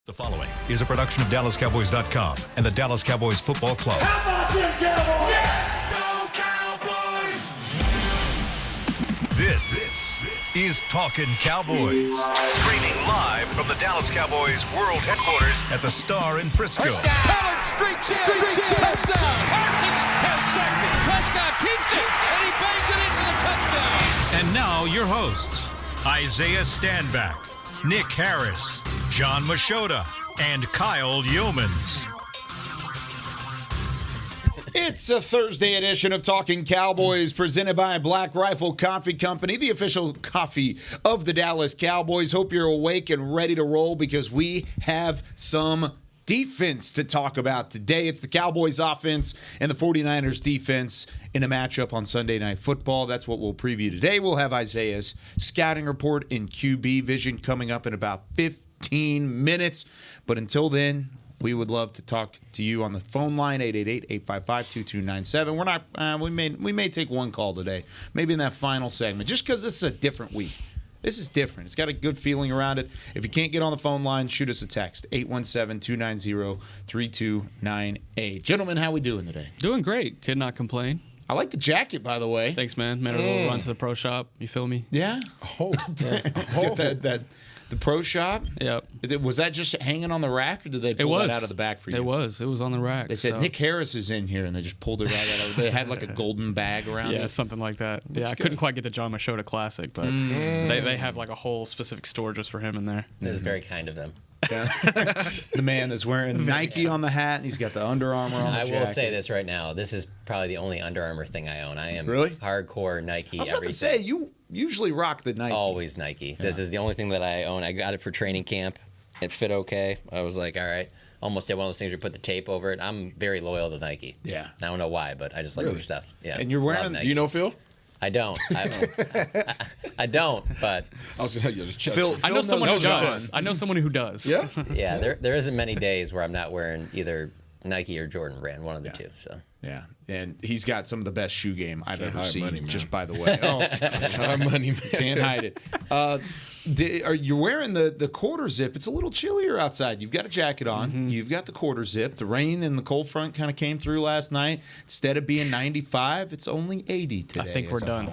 The following is a production of DallasCowboys.com and the Dallas Cowboys Football Club. How about them Cowboys? Yeah! Go Cowboys! This is Talkin Cowboys. Streaming live from the Dallas Cowboys World Headquarters at the Star in Frisco. Pollard streaks in. Touchdown. Parsons has sacked it. Prescott keeps it, and he bangs it in for the touchdown. And now your hosts, Isaiah Stanback, Nick Harris, John Machota, and Kyle Yeomans. It's a Thursday edition of Talking Cowboys presented by Black Rifle Coffee Company, the official coffee of the Dallas Cowboys. Hope you're awake and ready to roll because we have some defense to talk about today. It's the Cowboys offense and the 49ers defense in a matchup on Sunday Night Football. That's what we'll preview today. We'll have Isaiah's scouting report in QB Vision coming up in about 15 minutes. But until then, we would love to talk to you on the phone line, 888-855-2297. We're not. We may take one call today, maybe in that final segment, just because this is a different week. This is different. It's got a good feeling around it. If you can't get on the phone line, shoot us a text, 817-290-3298. Gentlemen, how we doing today? Doing great. Could not complain. I like the jacket, by the way. Thanks, man. Made a little run to the pro shop. You feel me? Yeah? The pro shop? Yep. Was that just hanging on the rack, or did they pull that out of the back for you? It was. It was on the rack. They said, Nick Harris is in here, and they just pulled it right out of it. They had like a golden bag around it. Yeah, something like that. Yeah, I couldn't quite get the John Machota Classic, but they have like a whole specific store just for him in there. That is very kind of them. Yeah. The man that's wearing Nike on the hat, and he's got the Under Armour on the jacket. I will say this right now. This is probably the only Under Armour thing I own. I am really hardcore Nike. I was about to say, you usually rock the Nike. Always Nike. Yeah. This is the only thing that I own. I got it for training camp. It fit okay. I was like, all right. Almost did one of those things where you put the tape over it. I'm very loyal to Nike. Yeah. I don't know why, but I just like their stuff. Yeah. And you're wearing, do you know Phil? I don't. I don't, but I was going to just check. I know someone who does. I know someone who does. Yeah? Yeah, there isn't many days where I'm not wearing either Nike or Jordan brand, one of the two. So yeah, and he's got some of the best shoe game I've ever seen. Money, just by the way, money, man. Can't hide it. Are you wearing the quarter zip? It's a little chillier outside. You've got a jacket on. Mm-hmm. You've got the quarter zip. The rain and the cold front kind of came through last night. Instead of being 95, it's only 80 today. I think we're done.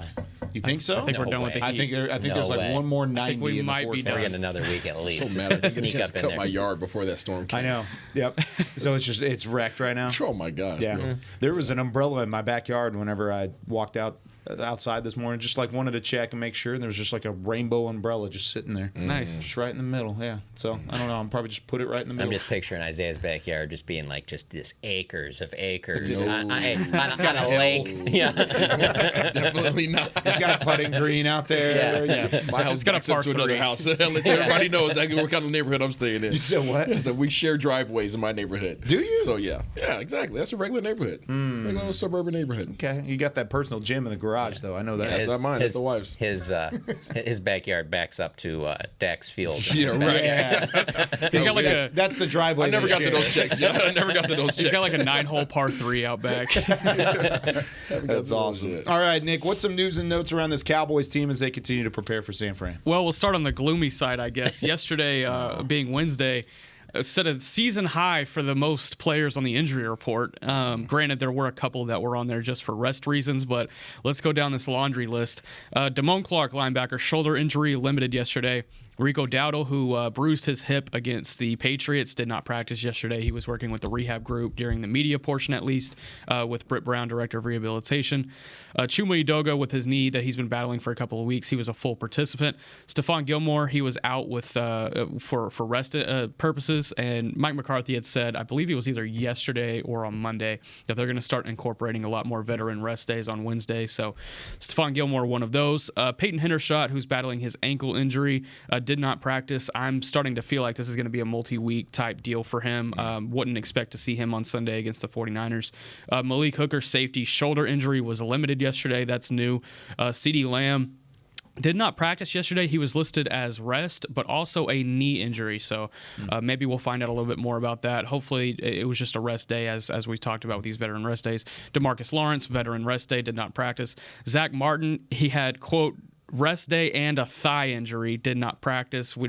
You think so? I think we're done with the heat. I think there's like one more 90 we in the might be forecast. done. we're getting another week at least. So mad. I think Sneak I up in cut there. my yard before that storm came. I know. Yep. So it's wrecked right now. Oh my God. Yeah. Bro. There was an umbrella in my backyard whenever I walked outside this morning, just like wanted to check and make sure, and there was just like a rainbow umbrella just sitting there. Nice. Just right in the middle, yeah. So I don't know, I'm probably just put it right in the middle. I'm just picturing Isaiah's backyard just being like just this acres of acres It's on a lake. Yeah. Definitely not. He's got a putting green out there. Yeah. My house got a backs up par to another 3. house. Let everybody know exactly what kind of neighborhood I'm staying in. You said what? So we share driveways in my neighborhood. Do you? So yeah, exactly. That's a regular neighborhood. Regular suburban neighborhood. Okay, you got that personal gym in the garage, though. I know that. That's not mine. That's the wife's. His backyard backs up to Dax Field. Yeah, right. Yeah. He's got like That's the driveway. I never they got to share. those checks. Yeah, I never got to those checks. He's got like a 9-hole par 3 out back. That's awesome. All right, Nick, what's some news and notes around this Cowboys team as they continue to prepare for San Fran? Well, we'll start on the gloomy side, I guess. Yesterday, being Wednesday, set a season high for the most players on the injury report. Granted, there were a couple that were on there just for rest reasons, but let's go down this laundry list. Damone Clark, linebacker, shoulder injury, limited yesterday. Rico Dowdle, who bruised his hip against the Patriots, did not practice yesterday. He was working with the rehab group during the media portion, at least, with Britt Brown, director of rehabilitation. Chuma Edoga, with his knee that he's been battling for a couple of weeks, he was a full participant. Stephon Gilmore, he was out with for rest purposes, and Mike McCarthy had said, I believe it was either yesterday or on Monday, that they're going to start incorporating a lot more veteran rest days on Wednesday. So Stephon Gilmore, one of those. Peyton Hendershot, who's battling his ankle injury, did not practice. I'm starting to feel like this is going to be a multi-week type deal for him. Wouldn't expect to see him on Sunday against the 49ers. Malik Hooker, safety, shoulder injury was limited yesterday. That's new. CeeDee Lamb did not practice yesterday. He was listed as rest, but also a knee injury. So maybe we'll find out a little bit more about that. Hopefully it was just a rest day, as we talked about with these veteran rest days. DeMarcus Lawrence, veteran rest day, did not practice. Zach Martin, he had, quote, rest day and a thigh injury, did not practice. He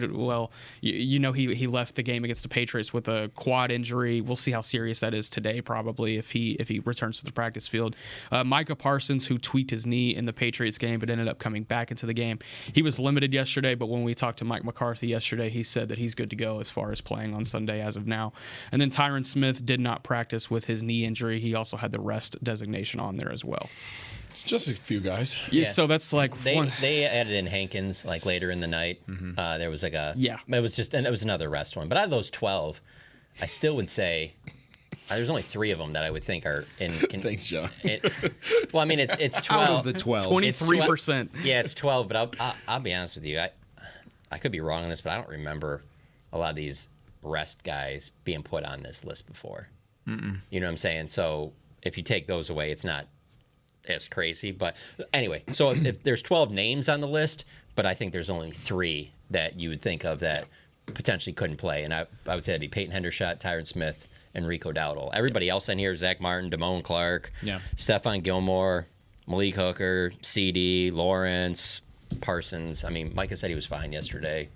left the game against the Patriots with a quad injury. We'll see how serious that is today, probably, if he returns to the practice field. Micah Parsons, who tweaked his knee in the Patriots game but ended up coming back into the game, he was limited yesterday, but when we talked to Mike McCarthy yesterday, he said that he's good to go as far as playing on Sunday as of now. And then Tyron Smith did not practice with his knee injury. He also had the rest designation on there as well. Just a few guys. Yeah, so that's like they added in Hankins like later in the night. There was like it was another rest one. But out of those 12, I still would say there's only 3 of them that I would think are in. Thanks, John. Well, I mean it's 12 out of the 12, 23%. Yeah, it's 12. But I'll be honest with you, I could be wrong on this, but I don't remember a lot of these rest guys being put on this list before. You know what I'm saying? So if you take those away, it's not. It's crazy, but anyway. So if there's 12 names on the list, but I think there's only 3 that you would think of that potentially couldn't play, and I would say that'd be Peyton Hendershot, Tyron Smith, and Rico Dowdle. Everybody else on here: Zach Martin, Damone Clark, Stephon Gilmore, Malik Hooker, CD, Lawrence, Parsons. I mean, Micah said he was fine yesterday.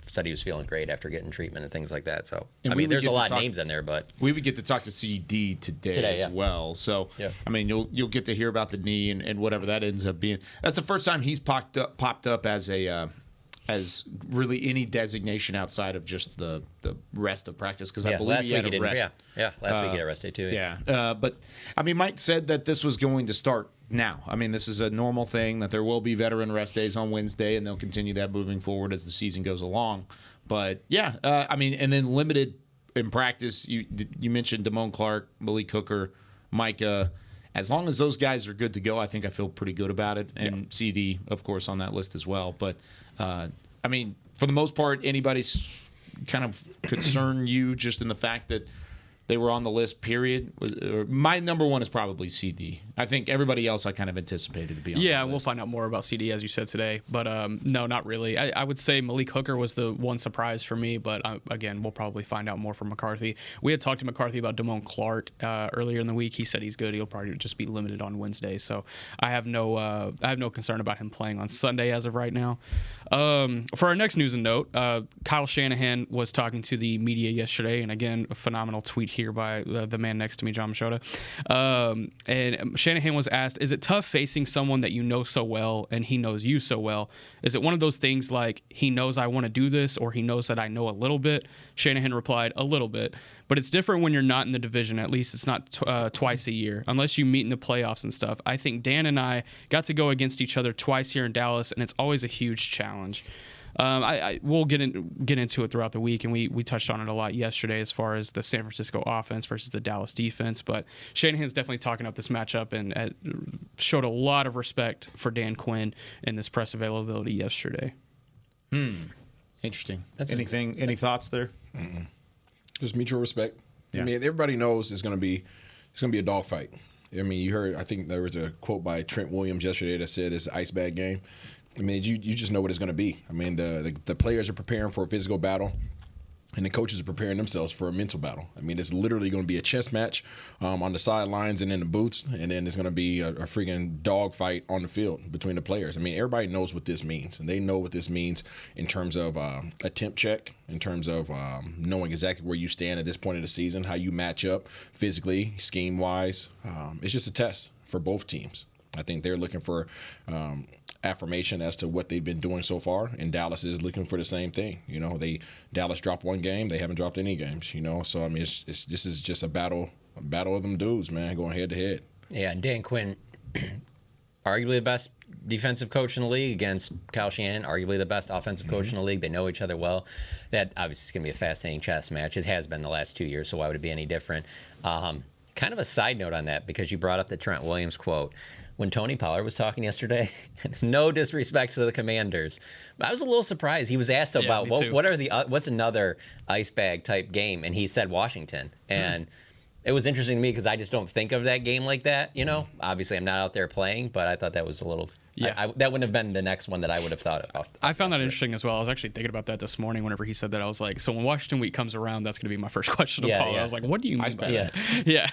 Said he was feeling great after getting treatment and things like that. So, I mean, there's a lot of names in there, but we would get to talk to CD today as well. So, I mean, you'll get to hear about the knee and whatever that ends up being. That's the first time he's popped up as as really any designation outside of just the rest of practice, because I believe he had a rest. Last week he had a rest day too. But I mean, Mike said that this was going to start now. I mean, this is a normal thing, that there will be veteran rest days on Wednesday, and they'll continue that moving forward as the season goes along. But I mean, and then limited in practice. You mentioned Damone Clark, Malik Hooker, Micah. As long as those guys are good to go, I think I feel pretty good about it. And CD, of course, on that list as well. But I mean, for the most part, anybody's kind of concern you just in the fact that they were on the list, period. My number one is probably CD. I think everybody else I kind of anticipated to be on the list. We'll find out more about CD, as you said today. But no, not really. I would say Malik Hooker was the one surprise for me. But again, we'll probably find out more from McCarthy. We had talked to McCarthy about Damone Clark earlier in the week. He said he's good. He'll probably just be limited on Wednesday. So I have no concern about him playing on Sunday as of right now. For our next news and note, Kyle Shanahan was talking to the media yesterday. And again, a phenomenal tweet here by the man next to me, John Machota. And Shanahan was asked, is it tough facing someone that you know so well and he knows you so well? Is it one of those things like he knows I want to do this or he knows that I know a little bit? Shanahan replied, a little bit. But it's different when you're not in the division. At least it's not twice a year, unless you meet in the playoffs and stuff. I think Dan and I got to go against each other twice here in Dallas, and it's always a huge challenge. We'll get into it throughout the week, and we touched on it a lot yesterday as far as the San Francisco offense versus the Dallas defense. But Shanahan's definitely talking up this matchup and showed a lot of respect for Dan Quinn in this press availability yesterday. Interesting. Any thoughts there? Mm-mm. Just mutual respect. I mean, everybody knows it's going to be a dogfight. I mean, you heard. I think there was a quote by Trent Williams yesterday that said it's an ice bag game. I mean, you just know what it's going to be. I mean, the players are preparing for a physical battle, and the coaches are preparing themselves for a mental battle. I mean, it's literally going to be a chess match on the sidelines and in the booths, and then it's going to be a freaking dogfight on the field between the players. I mean, everybody knows what this means, and they know what this means in terms of a temp check, in terms of knowing exactly where you stand at this point of the season, how you match up physically, scheme-wise. It's just a test for both teams. I think they're looking for affirmation as to what they've been doing so far, and Dallas is looking for the same thing. You know, Dallas dropped one game, they haven't dropped any games. You know, so I mean, this is just a battle of them dudes, man, going head to head. Yeah, and Dan Quinn, arguably the best defensive coach in the league against Kyle Shanahan, arguably the best offensive coach in the league. They know each other well. That obviously is going to be a fascinating chess match. It has been the last 2 years, so why would it be any different? Kind of a side note on that, because you brought up the Trent Williams quote. When Tony Pollard was talking yesterday, no disrespect to the Commanders, but I was a little surprised. He was asked about what's another ice bag type game, and he said Washington. And it was interesting to me because I just don't think of that game like that. You know, obviously I'm not out there playing, but I thought that was a little Yeah. That wouldn't have been the next one that I would have thought of. I found that interesting as well. I was actually thinking about that this morning whenever he said that. I was like, so when Washington week comes around, that's going to be my first question to Pollard. I was like, what do you mean by that? Yeah.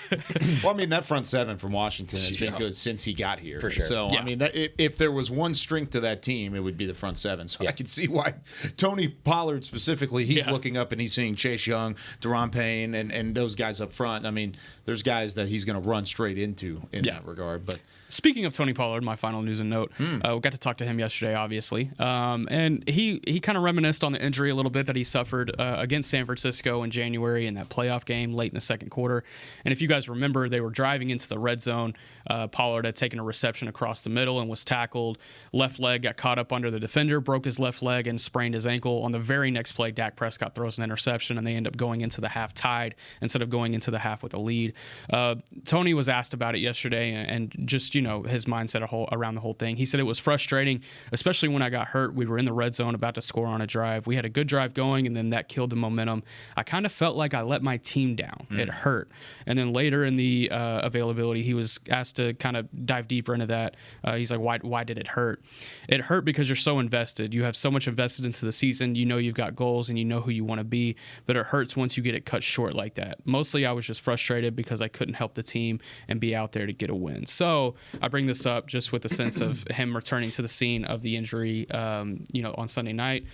Well, I mean, that front seven from Washington has been good since he got here. For sure. So, I mean, if there was one strength to that team, it would be the front seven. So I can see why Tony Pollard specifically, he's looking up and he's seeing Chase Young, Deron Payne, and those guys up front. I mean, there's guys that he's going to run straight into in that regard. But speaking of Tony Pollard, my final news and note, we got to talk to him yesterday, obviously. And he kind of reminisced on the injury a little bit that he suffered against San Francisco in January in that playoff game late in the second quarter. And if you guys remember, they were driving into the red zone. Pollard had taken a reception across the middle and was tackled. Left leg got caught up under the defender, broke his left leg, and sprained his ankle. On the very next play, Dak Prescott throws an interception, and they end up going into the half tied instead of going into the half with a lead. Tony was asked about it yesterday and just, his mindset around the whole thing. He said it was frustrating, especially when I got hurt. We were in the red zone about to score on a drive. We had a good drive going, and then that killed the momentum. I kind of felt like I let my team down. It hurt. And then later in the availability, he was asked to kind of dive deeper into that. He's like, why did it hurt? It hurt because you're so invested. You have so much invested into the season. You know you've got goals, and you know who you want to be, but it hurts once you get it cut short like that. Mostly I was just frustrated because I couldn't help the team and be out there to get a win. So I bring this up just with the sense of him returning to the scene of the injury, on Sunday night.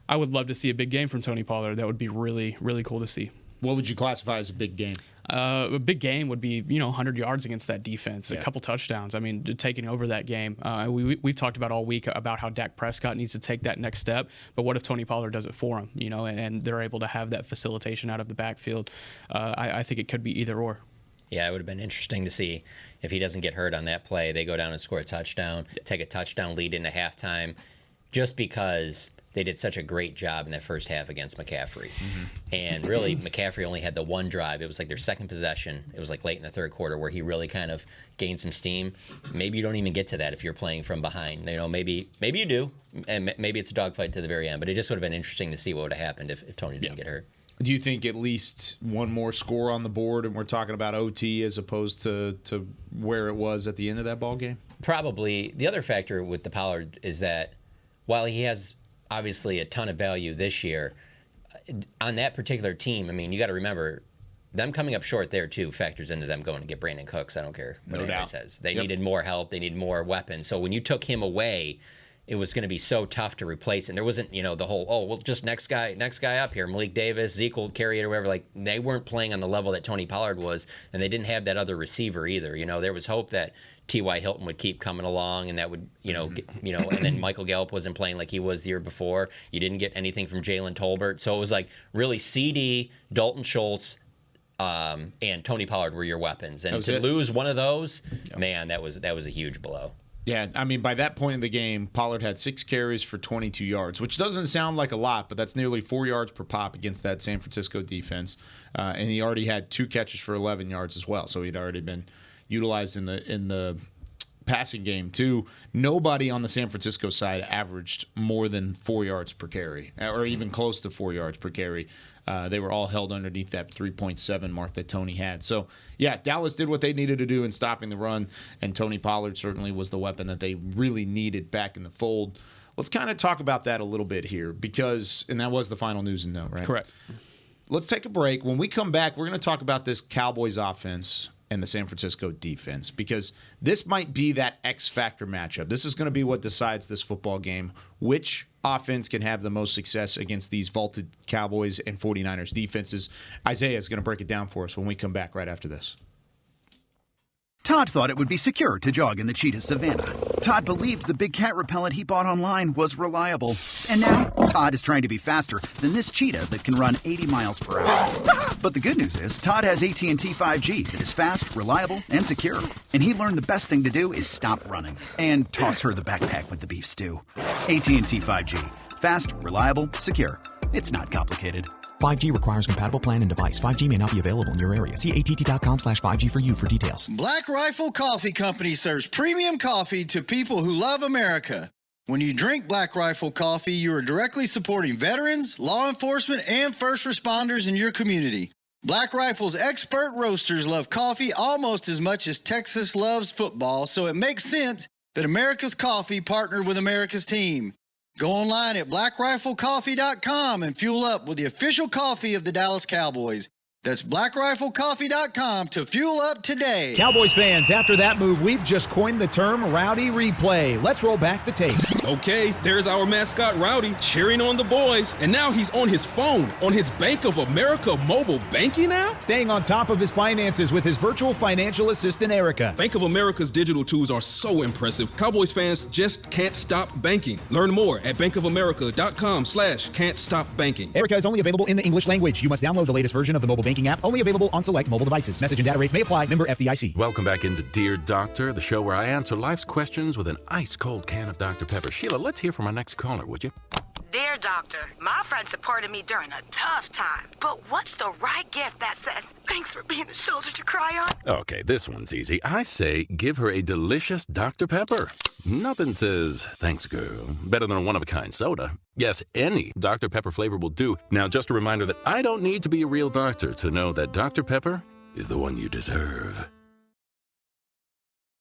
I would love to see a big game from Tony Pollard. That would be really, really cool to see. What would you classify as a big game? A big game would be, 100 yards against that defense, a couple touchdowns. I mean, taking over that game. We've talked about all week about how Dak Prescott needs to take that next step, but what if Tony Pollard does it for him, and they're able to have that facilitation out of the backfield? I think it could be either or. Yeah, it would have been interesting to see if he doesn't get hurt on that play. They go down and score a touchdown, take a touchdown lead into halftime, just because they did such a great job in that first half against McCaffrey. And really, McCaffrey only had the one drive. It was like their second possession. It was like late in the third quarter where he really kind of gained some steam. Maybe you don't even get to that if you're playing from behind. Maybe you do, and maybe it's a dogfight to the very end. But it just would have been interesting to see what would have happened if Tony didn't get hurt. Do you think at least one more score on the board, and we're talking about OT as opposed to where it was at the end of that ball game? Probably. The other factor with the Pollard is that while he has obviously a ton of value this year, on that particular team, I mean, you got to remember, them coming up short there, too, factors into them going to get Brandon Cooks. I don't care what anybody says. They needed more help. They needed more weapons. So when you took him away, it was going to be so tough to replace. And there wasn't, the whole, just next guy up here, Malik Davis, Zeke will carry it or whatever. Like, they weren't playing on the level that Tony Pollard was, and they didn't have that other receiver either. There was hope that T.Y. Hilton would keep coming along, and that would, and then Michael Gallup wasn't playing like he was the year before. You didn't get anything from Jalen Tolbert. So it was like really CD, Dalton Schultz, and Tony Pollard were your weapons. And to lose one of those, man, that was a huge blow. Yeah, I mean, by that point in the game, Pollard had 6 carries for 22 yards, which doesn't sound like a lot, but that's nearly 4 yards per pop against that San Francisco defense. And he already had 2 catches for 11 yards as well, so he'd already been utilized in the passing game too. Nobody on the San Francisco side averaged more than 4 yards per carry, or even close to 4 yards per carry. They were all held underneath that 3.7 mark that Tony had. So, yeah, Dallas did what they needed to do in stopping the run, and Tony Pollard certainly was the weapon that they really needed back in the fold. Let's kind of talk about that a little bit here and that was the final news and note, right? Correct. Let's take a break. When we come back, we're going to talk about this Cowboys offense and the San Francisco defense, because this might be that X factor matchup. This is going to be what decides this football game. Which offense can have the most success against these vaulted Cowboys and 49ers defenses? Isaiah is going to break it down for us when we come back right after this. Todd thought it would be secure to jog in the cheetah savanna. Todd believed the big cat repellent he bought online was reliable. And now, Todd is trying to be faster than this cheetah that can run 80 miles per hour. But the good news is, Todd has AT&T 5G that is fast, reliable, and secure. And he learned the best thing to do is stop running and toss her the backpack with the beef stew. AT&T 5G. Fast, reliable, secure. It's not complicated. 5G requires compatible plan and device. 5G may not be available in your area. See att.com/5G for you for details. Black Rifle Coffee Company serves premium coffee to people who love America. When you drink Black Rifle coffee, you are directly supporting veterans, law enforcement, and first responders in your community. Black Rifle's expert roasters love coffee almost as much as Texas loves football, so it makes sense that America's Coffee partnered with America's team. Go online at blackriflecoffee.com and fuel up with the official coffee of the Dallas Cowboys. That's blackriflecoffee.com to fuel up today. Cowboys fans, after that move, we've just coined the term Rowdy Replay. Let's roll back the tape. Okay, there's our mascot Rowdy cheering on the boys. And now he's on his phone, on his Bank of America mobile banking app? Staying on top of his finances with his virtual financial assistant, Erica. Bank of America's digital tools are so impressive. Cowboys fans just can't stop banking. Learn more at bankofamerica.com/can't-stop-banking. Erica is only available in the English language. You must download the latest version of the mobile banking app, only available on select mobile devices. Message and data rates may apply. Member FDIC. Welcome back into Dear Doctor, the show where I answer life's questions with an ice-cold can of Dr. Pepper. Sheila, let's hear from our next caller, would you? Dear Doctor, my friend supported me during a tough time, but what's the right gift that says, thanks for being a shoulder to cry on? Okay, this one's easy. I say give her a delicious Dr. Pepper. Nothing says, thanks, girl, better than a one-of-a-kind soda. Yes, any Dr. Pepper flavor will do. Now, just a reminder that I don't need to be a real doctor to know that Dr. Pepper is the one you deserve.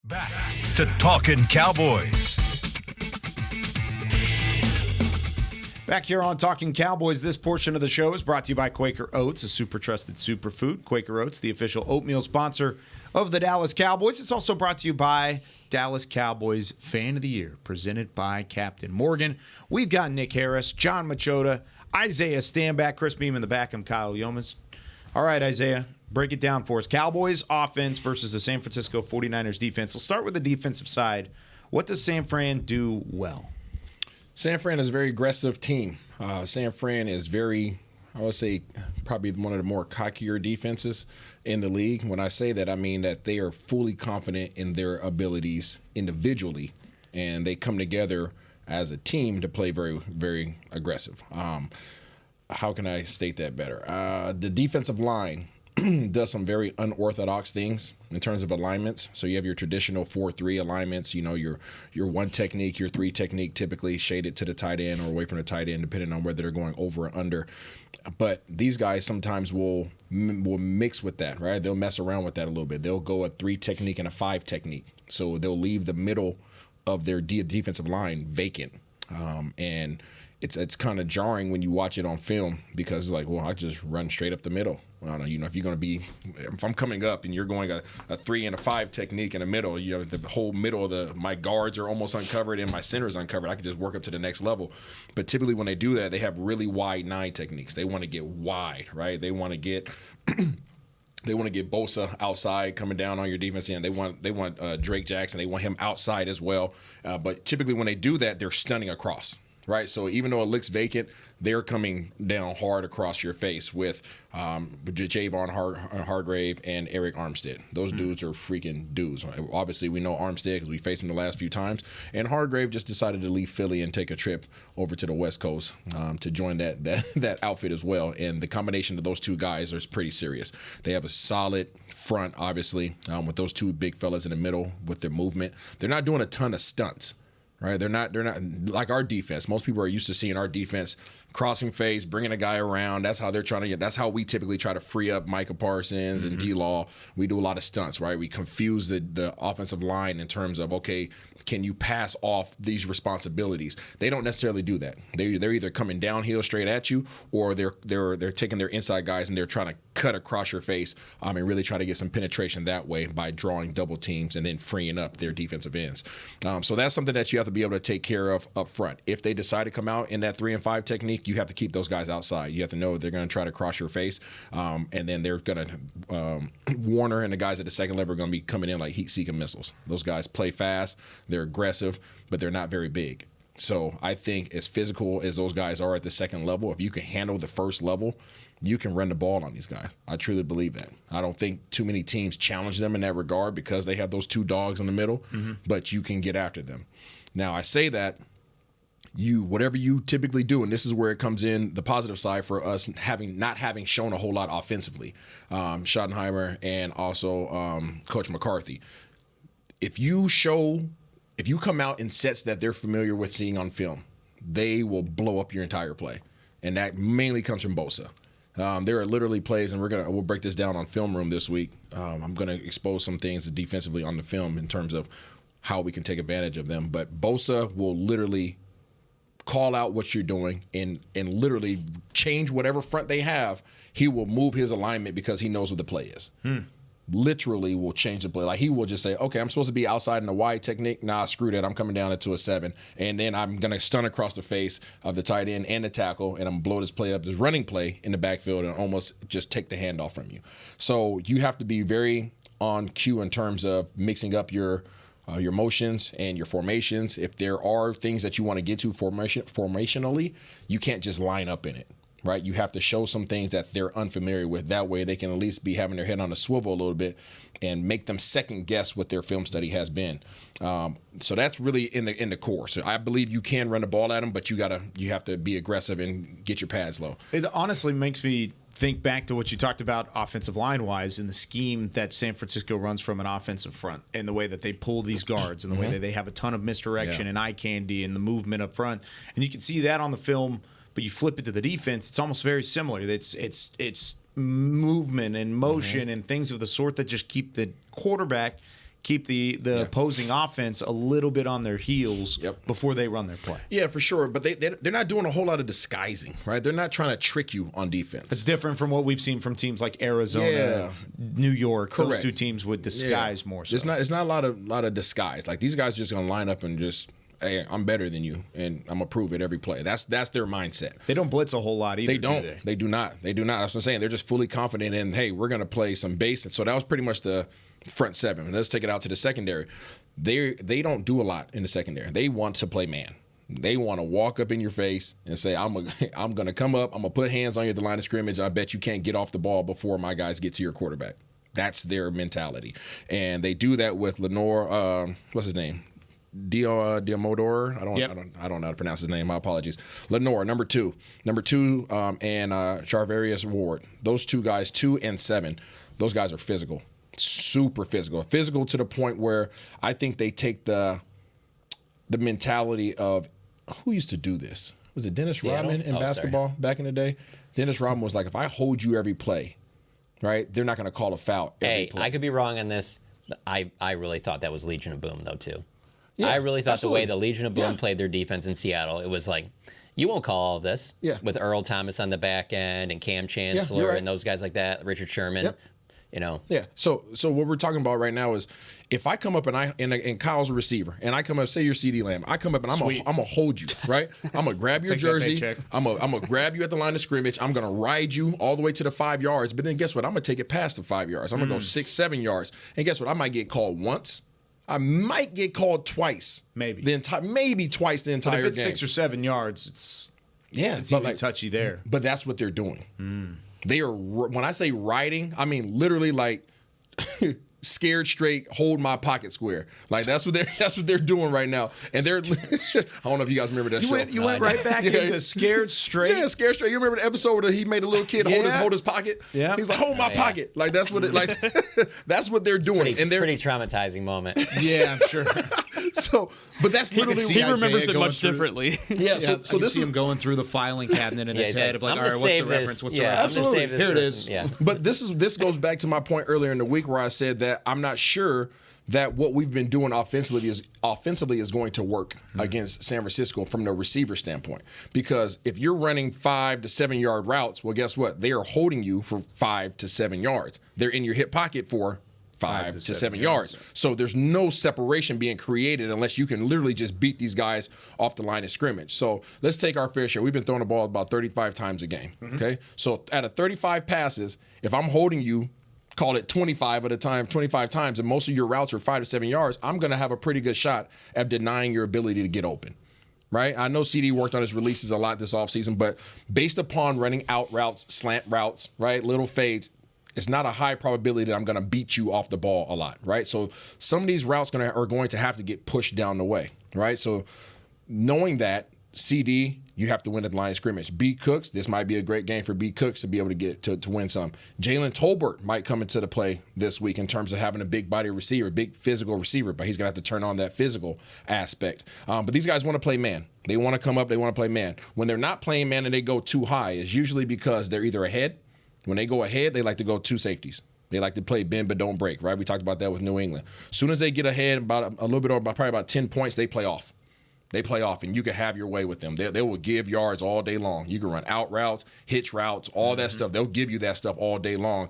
Back to Talkin' Cowboys. Back here on Talking Cowboys, this portion of the show is brought to you by Quaker Oats, a super trusted superfood. Quaker Oats, the official oatmeal sponsor of the Dallas Cowboys. It's also brought to you by Dallas Cowboys Fan of the Year, presented by Captain Morgan. We've got Nick Harris, John Machota, Isaiah Stanback, Chris Beam in the back. I'm Kyle Yeomans. All right, Isaiah, break it down for us. Cowboys offense versus the San Francisco 49ers defense. We'll start with the defensive side. What does San Fran do well? San Fran is a very aggressive team. San Fran is very, I would say, probably one of the more cockier defenses in the league. When I say that, I mean that they are fully confident in their abilities individually, and they come together as a team to play very, very aggressive. How can I state that better? The defensive line does some very unorthodox things in terms of alignments. So you have your traditional 4-3 alignments, you know, your one technique, your three technique, typically shaded to the tight end or away from the tight end, depending on whether they're going over or under. But these guys sometimes will mix with that, right? They'll mess around with that a little bit. They'll go a 3 technique and a 5 technique. So they'll leave the middle of their defensive line vacant. And it's kind of jarring when you watch it on film because it's like, well, I just run straight up the middle. I don't know, you know, if you're going to be, if I'm coming up and you're going a 3 and a 5 technique in the middle, you know, the whole middle of my guards are almost uncovered and my center is uncovered. I can just work up to the next level. But typically when they do that, they have really wide 9 techniques. They want to get wide, right? They want to get Bosa outside coming down on your defense end. They want Drake Jackson. They want him outside as well. But typically when they do that, they're stunning across. Right, so even though it looks vacant, they're coming down hard across your face with Javon Hargrave and Eric Armstead. Those dudes are freaking dudes. Obviously, we know Armstead because we faced him the last few times. And Hargrave just decided to leave Philly and take a trip over to the West Coast to join that outfit as well. And the combination of those two guys is pretty serious. They have a solid front, obviously, with those two big fellas in the middle with their movement. They're not doing a ton of stunts. Right, they're not like our defense. Most people are used to seeing our defense crossing face, bringing a guy around. That's how they're trying to get. That's how we typically try to free up Micah Parsons and D-Law. We do a lot of stunts, right? We confuse the offensive line in terms of, okay, can you pass off these responsibilities? They don't necessarily do that. They're either coming downhill straight at you, or they're taking their inside guys and they're trying to cut across your face and really try to get some penetration that way by drawing double teams and then freeing up their defensive ends. So that's something that you have to be able to take care of up front. If they decide to come out in that 3 and 5 technique, you have to keep those guys outside. You have to know they're going to try to cross your face, and then they're going to Warner and the guys at the second level are going to be coming in like heat-seeking missiles. Those guys play fast, they're aggressive, but they're not very big. So I think as physical as those guys are at the second level, if you can handle the first level, you can run the ball on these guys. I truly believe that. I don't think too many teams challenge them in that regard because they have those two dogs in the middle, but you can get after them. Now, I say that whatever you typically do, and this is where it comes in the positive side for us not having shown a whole lot offensively, Schottenheimer and also Coach McCarthy. If you come out in sets that they're familiar with seeing on film, they will blow up your entire play. And that mainly comes from Bosa. There are literally plays, and we'll break this down on Film Room this week. I'm going to expose some things defensively on the film in terms of how we can take advantage of them. But Bosa will literally call out what you're doing and literally change whatever front they have. He will move his alignment because he knows what the play is. Literally will change the play. Like, he will just say, okay, I'm supposed to be outside in the wide technique. Nah, screw that. I'm coming down into a 7. And then I'm going to stun across the face of the tight end and the tackle, and I'm going to blow this play up, this running play in the backfield, and almost just take the handoff from you. So you have to be very on cue in terms of mixing up your motions and your formations. If there are things that you want to get to formationally, you can't just line up in it. Right, you have to show some things that they're unfamiliar with. That way, they can at least be having their head on a swivel a little bit, and make them second guess what their film study has been. So that's really in the core. So I believe you can run the ball at them, but you have to be aggressive and get your pads low. It honestly makes me think back to what you talked about offensive line-wise in the scheme that San Francisco runs from an offensive front, and the way that they pull these guards, and the way that they have a ton of misdirection and eye candy and the movement up front. And you can see that on the film. But you flip it to the defense, it's almost very similar. It's movement and motion and things of the sort that just keep the quarterback, keep the opposing offense a little bit on their heels before they run their play. Yeah, for sure. But they're not doing a whole lot of disguising, right? They're not trying to trick you on defense. It's different from what we've seen from teams like Arizona, New York. Correct. Those two teams would disguise more so. It's not a lot of disguise. Like, these guys are just going to line up and just, hey, I'm better than you, and I'm gonna prove it every play. That's their mindset. They don't blitz a whole lot either. They don't. They do not. That's what I'm saying. They're just fully confident in, hey, we're gonna play some base. And so that was pretty much the front 7. Let's take it out to the secondary. They don't do a lot in the secondary. They want to play man. They want to walk up in your face and say, I'm gonna come up. I'm gonna put hands on you at the line of scrimmage. I bet you can't get off the ball before my guys get to your quarterback. That's their mentality, and they do that with Lenore. What's his name? Diamodor. I don't know how to pronounce his name. My apologies. Lenore, number two, and Charvarius Ward. Those two guys, 2 and 7. Those guys are physical, super physical to the point where I think they take the mentality of, who used to do this? Was it Dennis Rodman in basketball back in the day? Dennis Rodman was like, if I hold you every play, right, they're not going to call a foul every play. I could be wrong on this. I really thought that was Legion of Boom, though, too. Yeah, I really thought the way the Legion of Boom played their defense in Seattle, it was like, you won't call all of this. Yeah. With Earl Thomas on the back end and Cam Chancellor and those guys like that, Richard Sherman. You know. Yeah. So what we're talking about right now is, if I come up and Kyle's a receiver, and I come up, say you're CD Lamb, I come up and I'm gonna hold you, right? I'm gonna grab your jersey. I'm gonna grab you at the line of scrimmage. I'm gonna ride you all the way to the 5 yards. But then guess what? I'm gonna take it past the 5 yards. I'm gonna go 6-7 yards. And guess what? I might get called once. I might get called twice. Maybe twice the entire game. But if it's 6 or 7 yards, it's even touchy there. But that's what they're doing. They are, when I say riding, I mean literally like scared straight, hold my pocket square. Like, that's what they're doing right now. And they're, I don't know if you guys remember that show. You went right back into scared straight. Yeah, scared straight. You remember the episode where he made a little kid hold his pocket? Yeah. He's like, hold my pocket. Like, that's what that's what they're doing. And they're pretty traumatizing moment. Yeah, I'm sure. So, but that's literally he remembers it much differently. Yeah, so this is him going through the filing cabinet in his head of like, all right, what's the reference? What's the reference? Absolutely. Here it is. Yeah. But this goes back to my point earlier in the week where I said that I'm not sure that what we've been doing offensively is going to work against San Francisco from the receiver standpoint. Because if you're running 5 to 7 yard routes, well, guess what? They are holding you for 5 to 7 yards. They're in your hip pocket for 5 to 7 yards. So there's no separation being created unless you can literally just beat these guys off the line of scrimmage. So let's take our fair share. We've been throwing the ball about 35 times a game. Okay. So out of 35 passes, if I'm holding you, call it 25 times, and most of your routes are 5 to 7 yards, I'm going to have a pretty good shot at denying your ability to get open. Right? I know CD worked on his releases a lot this offseason, but based upon running out routes, slant routes, right, little fades, it's not a high probability that I'm going to beat you off the ball a lot, right? So some of these routes are going to have to get pushed down the way, right? So knowing that, CD, you have to win at the line of scrimmage. B. Cooks, this might be a great game for B. Cooks to be able to get to win some. Jalen Tolbert might come into the play this week in terms of having a big body receiver, big physical receiver, but he's going to have to turn on that physical aspect. But these guys want to play man. They want to come up, they want to play man. When they're not playing man and they go too high, it's usually because they're either ahead. When they go ahead, they like to go 2 safeties. They like to play bend but don't break, right? We talked about that with New England. As soon as they get ahead about a little bit, or probably about 10 points, they play off. They play off, and you can have your way with them. They will give yards all day long. You can run out routes, hitch routes, all that stuff. They'll give you that stuff all day long.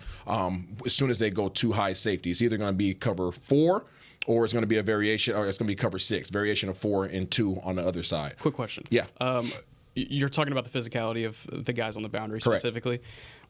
As soon as they go too high safety, it's either going to be cover 4 or it's going to be a variation, or it's going to be cover 6, variation of 4 and 2 on the other side. Quick question. Yeah. You're talking about the physicality of the guys on the boundary Correct. specifically.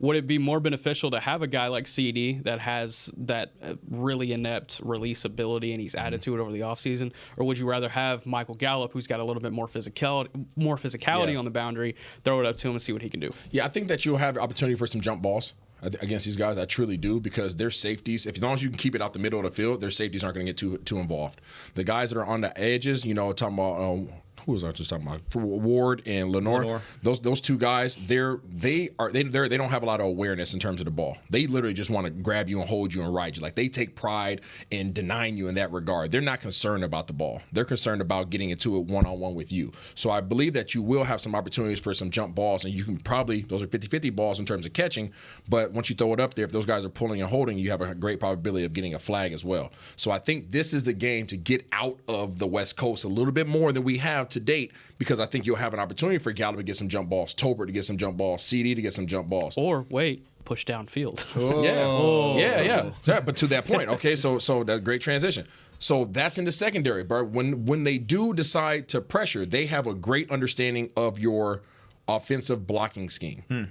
Would it be more beneficial to have a guy like CD that has that really inept release ability and he's added to it over the offseason? Or would you rather have Michael Gallup, who's got a little bit more physicality on the boundary, throw it up to him and see what he can do? Yeah, I think that you'll have opportunity for some jump balls against these guys. I truly do, because their safeties, as long as you can keep it out the middle of the field, their safeties aren't going to get too involved. The guys that are on the edges, talking about who was I just talking about? For Ward and Lenore. Those two guys, they don't have a lot of awareness in terms of the ball. They literally just want to grab you and hold you and ride you. Like, they take pride in denying you in that regard. They're not concerned about the ball. They're concerned about getting into it one-on-one with you. So I believe that you will have some opportunities for some jump balls, and you can probably, those are 50-50 balls in terms of catching, but once you throw it up there, if those guys are pulling and holding, you have a great probability of getting a flag as well. So I think this is the game to get out of the West Coast a little bit more than we have to date, because I think you'll have an opportunity for Gallup to get some jump balls, Tolbert to get some jump balls, CD to get some jump balls. Or, wait, push downfield. Yeah. But to that point, okay, so that great transition. So that's in the secondary, but when they do decide to pressure, they have a great understanding of your offensive blocking scheme.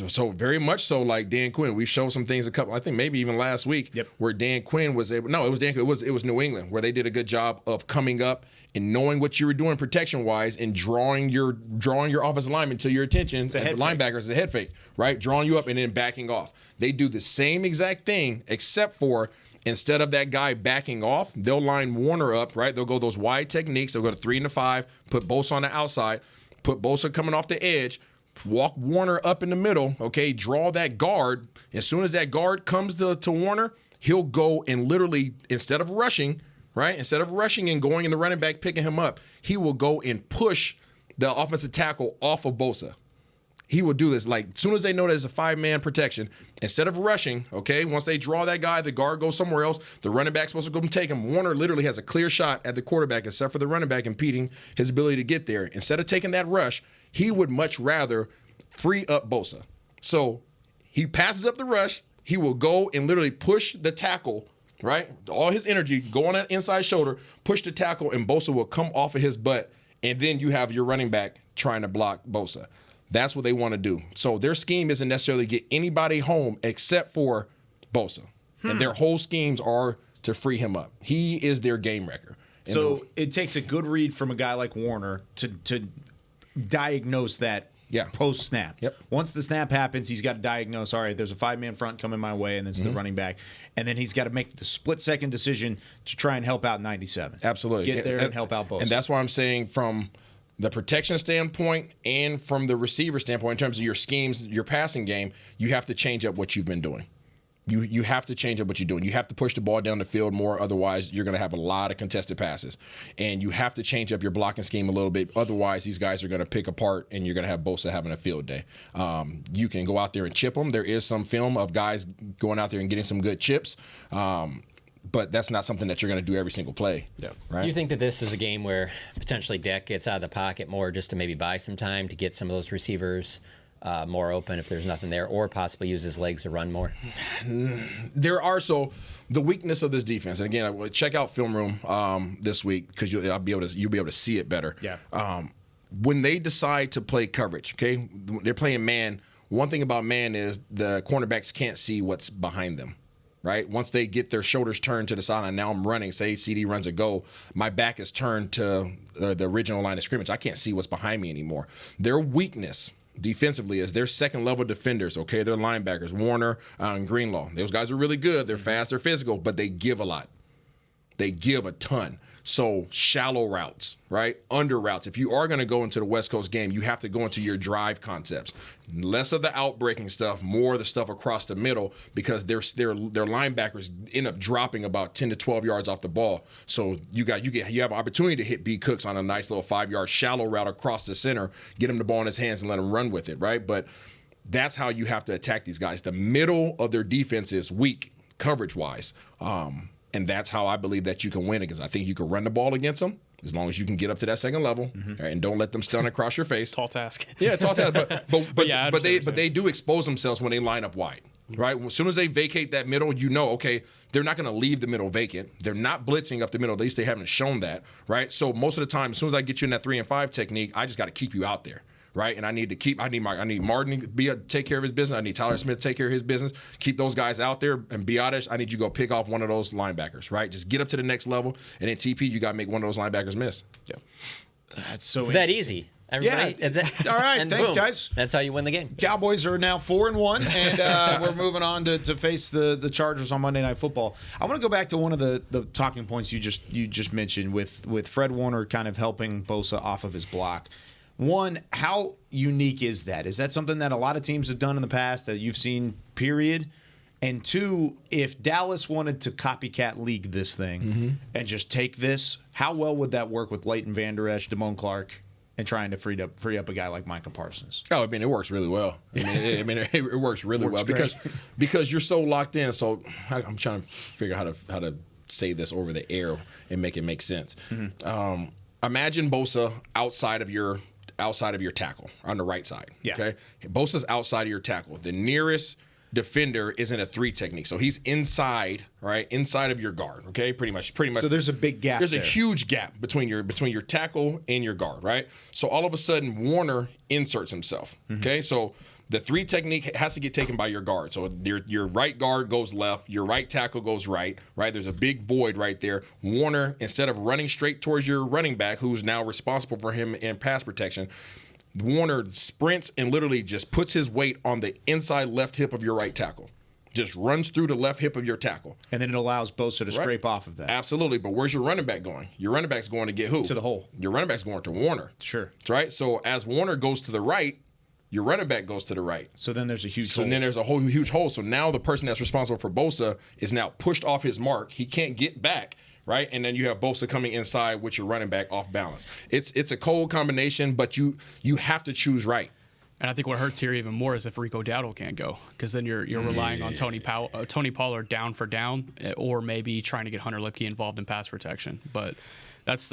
So very much so, like Dan Quinn. We showed some things I think maybe even last week, where Dan Quinn was able. No, it was Dan. It was New England, where they did a good job of coming up and knowing what you were doing protection wise and drawing your offensive lineman to your attention. The linebackers is a head fake, right? Drawing you up and then backing off. They do the same exact thing, except for instead of that guy backing off, they'll line Warner up, right? They'll go those wide techniques. They'll go to 3 and 5, put Bosa on the outside, put Bosa coming off the edge. Walk Warner up in the middle, okay, draw that guard. As soon as that guard comes to Warner, he'll go and literally, instead of rushing and going in the running back, picking him up, he will go and push the offensive tackle off of Bosa. He will do this. Like, as soon as they know there's a 5-man protection, instead of rushing, okay, once they draw that guy, the guard goes somewhere else, the running back's supposed to go and take him. Warner literally has a clear shot at the quarterback, except for the running back impeding his ability to get there. Instead of taking that rush, he would much rather free up Bosa. So he passes up the rush. He will go and literally push the tackle, right? All his energy, go on that inside shoulder, push the tackle, and Bosa will come off of his butt. And then you have your running back trying to block Bosa. That's what they want to do. So their scheme isn't necessarily get anybody home except for Bosa. And their whole schemes are to free him up. He is their game wrecker. So it takes a good read from a guy like Warner to diagnose that post-snap. Yep. Once the snap happens, he's got to diagnose, all right, there's a 5-man front coming my way, and it's the running back. And then he's got to make the split-second decision to try and help out 97. Absolutely. Get there and help out Bosa. And that's why I'm saying from the protection standpoint and from the receiver standpoint, in terms of your schemes, your passing game, you have to change up what you've been doing. You have to change up what you're doing. You have to push the ball down the field more. Otherwise, you're going to have a lot of contested passes. And you have to change up your blocking scheme a little bit. Otherwise, these guys are going to pick apart, and you're going to have Bosa having a field day. You can go out there and chip them. There is some film of guys going out there and getting some good chips. But that's not something that you're going to do every single play. Yeah. Right? You think that this is a game where potentially Dak gets out of the pocket more just to maybe buy some time to get some of those receivers more open if there's nothing there, or possibly use his legs to run more? There are the weakness of this defense, and again, check out Film Room this week because you'll be able to see it better. Yeah. When they decide to play coverage, okay, they're playing man. One thing about man is the cornerbacks can't see what's behind them. Right? Once they get their shoulders turned to the sideline, now I'm running, say CD runs a go, my back is turned to the original line of scrimmage. I can't see what's behind me anymore. Their weakness defensively is their second-level defenders, okay? They're linebackers, Warner and Greenlaw. Those guys are really good. They're fast, they're physical, but they give a lot. They give a ton. So shallow routes, right? Under routes. If you are going to go into the West Coast game, you have to go into your drive concepts. Less of the outbreaking stuff, more of the stuff across the middle, because their linebackers end up dropping about 10 to 12 yards off the ball. So you have an opportunity to hit B. Cooks on a nice little 5-yard shallow route across the center, get him the ball in his hands and let him run with it, right? But That's how you have to attack these guys. The middle of their defense is weak coverage-wise. And that's how I believe that you can win it, because I think you can run the ball against them as long as you can get up to that second level and don't let them stun across your face. Tall task. Yeah, tall task. But Yeah, they do expose themselves when they line up wide, right? As soon as they vacate that middle, okay, they're not going to leave the middle vacant. They're not blitzing up the middle. At least they haven't shown that, right? So most of the time, as soon as I get you in that 3 and 5 technique, I just got to keep you out there. Right, and I need Martin to take care of his business. I need Tyler Smith to take care of his business. Keep those guys out there, and Biotish, I need you to go pick off one of those linebackers. Right, just get up to the next level, and then TP, you got to make one of those linebackers miss. Yeah, that's so. It's that easy. Everybody, yeah. All right, thanks, boom, guys. That's how you win the game. Cowboys are now 4-1, and we're moving on to face the Chargers on Monday Night Football. I want to go back to one of the talking points you just mentioned with Fred Warner kind of helping Bosa off of his block. One, how unique is that? Is that something that a lot of teams have done in the past that you've seen, period? And two, if Dallas wanted to copycat league this thing and just take this, how well would that work with Leighton Vander Esch, Damone Clark, and trying to free up a guy like Micah Parsons? Oh, I mean, it works really well. It works really well because you're so locked in. So I'm trying to figure out how to say this over the air and make it make sense. Imagine Bosa outside of your tackle on the right side. Yeah. Okay. Bosa's outside of your tackle. The nearest defender is in a 3 technique. So he's inside, right? Inside of your guard. Okay. Pretty much. So there's a big gap. There's a huge gap between your tackle and your guard, right? So all of a sudden Warner inserts himself. Okay. So the 3 technique has to get taken by your guard. So your right guard goes left, your right tackle goes right? There's a big void right there. Warner, instead of running straight towards your running back, who's now responsible for him in pass protection, Warner sprints and literally just puts his weight on the inside left hip of your right tackle. Just runs through the left hip of your tackle. And then it allows Bosa to scrape off of that. Absolutely. But where's your running back going? Your running back's going to get who? To the hole. Your running back's going to Warner. Sure. Right? So as Warner goes to the right, your running back goes to the right. So then there's a huge hole. So then there's a whole huge hole. So now the person that's responsible for Bosa is now pushed off his mark. He can't get back, right? And then you have Bosa coming inside with your running back off balance. It's a cold combination, but you have to choose right. And I think what hurts here even more is if Rico Dowdle can't go, because then you're relying on Tony Pollard down for down, or maybe trying to get Hunter Lipke involved in pass protection. But that's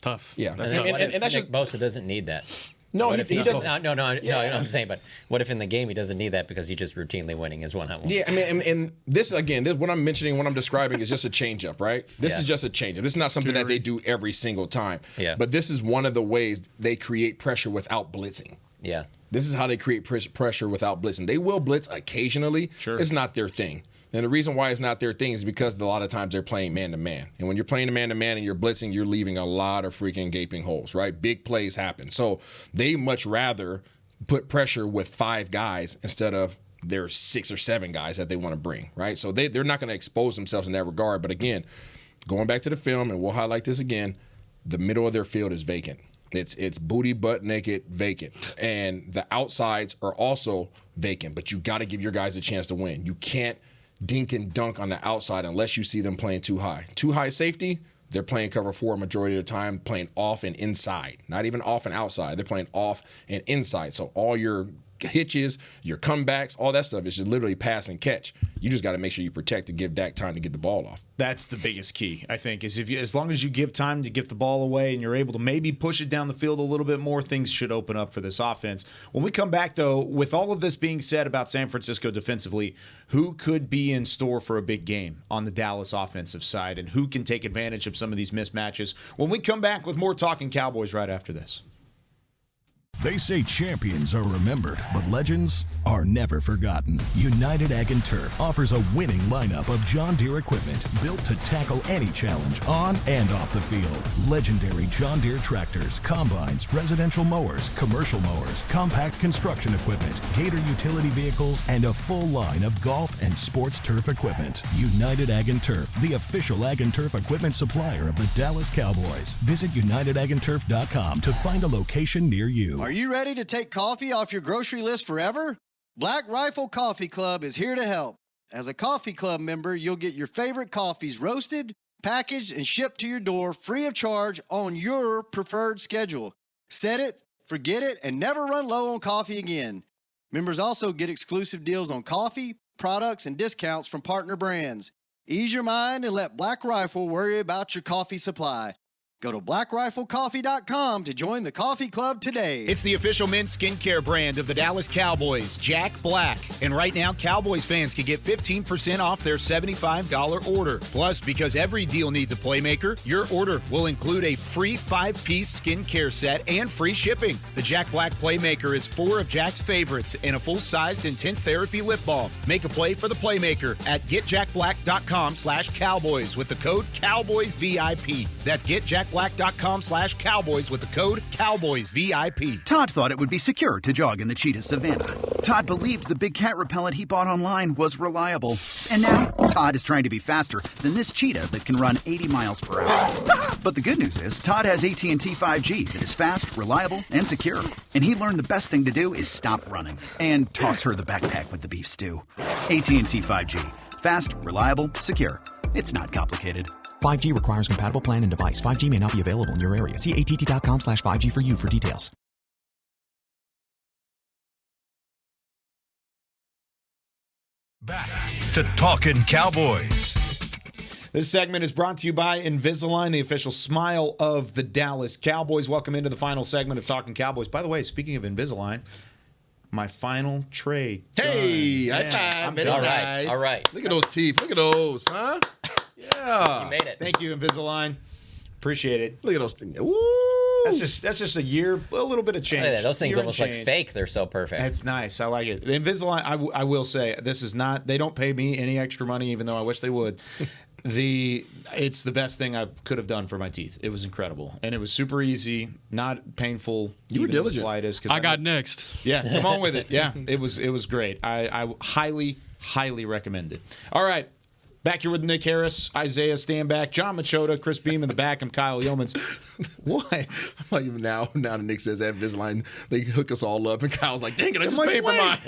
tough. Yeah, and that's just Bosa doesn't need that. No, he doesn't. No, I'm saying, but what if in the game he doesn't need that because he's just routinely winning his one-on-one? Yeah, I mean, and this, again, what I'm mentioning, what I'm describing is just a change-up, right? This is just a change-up. This is not something that they do every single time. Yeah. But this is one of the ways they create pressure without blitzing. Yeah. This is how they create pressure without blitzing. They will blitz occasionally. Sure. It's not their thing. And the reason why it's not their thing is because a lot of times they're playing man-to-man. And when you're playing man-to-man and you're blitzing, you're leaving a lot of freaking gaping holes, right? Big plays happen. So they much rather put pressure with 5 guys instead of their 6 or 7 guys that they want to bring, right? So they're not going to expose themselves in that regard. But again, going back to the film, and we'll highlight this again, the middle of their field is vacant. It's booty, butt naked, vacant. And the outsides are also vacant. But you got to give your guys a chance to win. You can't dink and dunk on the outside unless you see them playing too high. Too high safety, they're playing cover 4 majority of the time, playing off and inside. Not even off and outside. They're playing off and inside. So all your hitches, your comebacks, all that stuff is just literally pass and catch. You just got to make sure you protect to give Dak time to get the ball off. That's the biggest key, I think, is as long as you give time to get the ball away and you're able to maybe push it down the field a little bit more, things should open up for this offense. When we come back, though, with all of this being said about San Francisco defensively, who could be in store for a big game on the Dallas offensive side, and who can take advantage of some of these mismatches? When we come back with more Talking Cowboys right after this. They say champions are remembered, but legends are never forgotten. United Ag & Turf offers a winning lineup of John Deere equipment built to tackle any challenge on and off the field. Legendary John Deere tractors, combines, residential mowers, commercial mowers, compact construction equipment, Gator utility vehicles, and a full line of golf and sports turf equipment. United Ag & Turf, the official Ag & Turf equipment supplier of the Dallas Cowboys. Visit UnitedAgAndTurf.com to find a location near you. Are you ready to take coffee off your grocery list forever? Black Rifle Coffee Club is here to help. As a coffee club member, you'll get your favorite coffees roasted, packaged, and shipped to your door free of charge on your preferred schedule. Set it, forget it, and never run low on coffee again. Members also get exclusive deals on coffee, products, and discounts from partner brands. Ease your mind and let Black Rifle worry about your coffee supply. Go to blackriflecoffee.com to join the coffee club today. It's the official men's skincare brand of the Dallas Cowboys, Jack Black. And right now, Cowboys fans can get 15% off their $75 order. Plus, because every deal needs a playmaker, your order will include a free 5-piece skincare set and free shipping. The Jack Black Playmaker is 4 of Jack's favorites and a full-sized intense therapy lip balm. Make a play for the Playmaker at getjackblack.com/Cowboys with the code CowboysVIP. That's getjackblack.com/Cowboys with the code CowboysVIP. Todd thought it would be secure to jog in the cheetah savanna. Todd believed the big cat repellent he bought online was reliable. And now, Todd is trying to be faster than this cheetah that can run 80 miles per hour. But the good news is, Todd has AT&T 5G that is fast, reliable, and secure. And he learned the best thing to do is stop running and toss her the backpack with the beef stew. AT&T 5G. Fast, reliable, secure. It's not complicated. 5G requires compatible plan and device. 5G may not be available in your area. See att.com/5G for you for details. Back to Talkin Cowboys. This segment is brought to you by Invisalign, the official smile of the Dallas Cowboys. Welcome into the final segment of Talkin Cowboys. By the way, speaking of Invisalign, my final trade. Hey, high five. All right. All right. Look at those teeth. Look at those, huh? Yeah. You made it. Thank you, Invisalign. Appreciate it. Look at those things. Woo! That's just a year, a little bit of change. Look at that. Those things Year almost and like change. fake. They're so perfect. That's nice. I like it. The Invisalign, I will say, this is not, they don't pay me any extra money, even though I wish they would. It's the best thing I could have done for my teeth. It was incredible. And it was super easy, not painful. You were diligent. Slightest, I got next. Yeah, come on with it. Yeah, it was great. I highly recommend it. All right. Back here with Nick Harris, Isaiah Stanback, John Machota, Chris Beam in the back, and Kyle Yeomans. What? Like now that Nick says that Invisalign, they hook us all up, and Kyle's like, dang it, I just paid for mine.